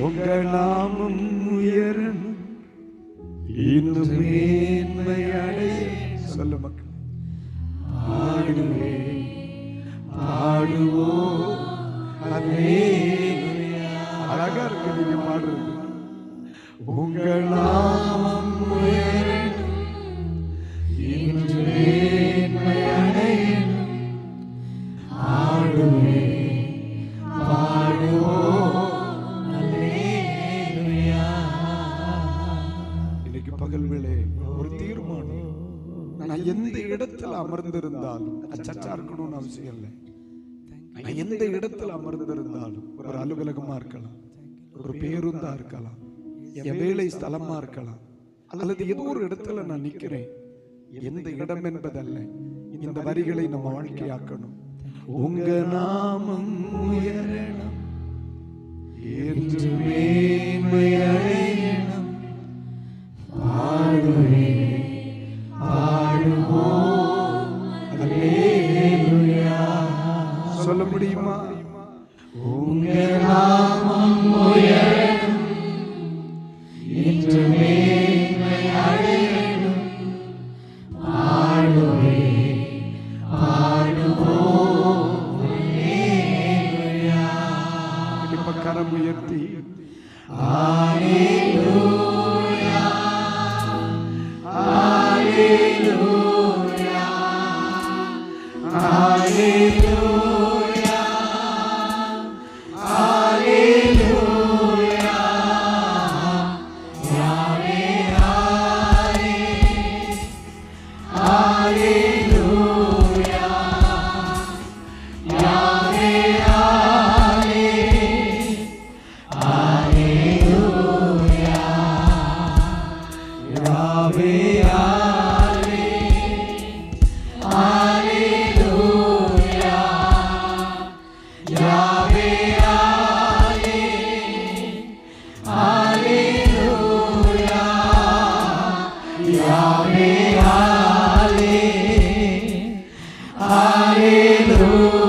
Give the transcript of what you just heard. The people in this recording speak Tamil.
உங்க நாமம் உயரணும், இன்னும் மேன்மை அடைய. சொல்ல மக்கள், பாடுவே பாடுவோம் அல்லேலூயா. அழகா இருக்கு நீங்க பாடுறது. உங்க நாமம் உயரணும், இன்னும் மேன்மை அடையணும், பாடுவே பாடுவோம் அல்லேலூயா. இன்னைக்கு பகல் வேளை ஒரு தீர்மானம். நான் எந்த இடத்துல அமர்ந்திருந்தாலும், சர்ச்சா இருக்கணும்னு அவசியம் இல்லை. நான் எந்த இடத்துல அமர்ந்திருந்தாலும், ஒரு அலுவலகமா இருக்கலாம், ஒரு பேருந்தா இருக்கலாம், என் வேலை ஸ்தலமா இருக்கலாம், அல்லது ஏதோ ஒரு இடத்துல நான் நிக்கிறேன். எந்த இடம் என்பதல்ல, இந்த வரிகளை நம்ம வாழ்க்கையாக்கணும். உங்க நாமம் உயரணும், என்று மேன்மை அடையணும், பாடுவே பாடுவோம் அல்லேலூயா. சொல்ல முடியுமா? உங்க நாமம் உயரணும், என்று மேன்மை அடையணும், பாடுவே பாடுவோம் அல்லேலூயா. இப்ப கரம் உயர்த்தி அல்லேலூயா அல்லேலூயா அல்லேலூயா அல்லேலூயா. யாவே ஆலே அல்லேலூயா, யாவே ஆலே அல்லேலூயா, யாவே ஆலே அல்லேலூயா, யாவே ஆலே அல்லேலூயா, யாவே ஆலே அல்லேலூயா.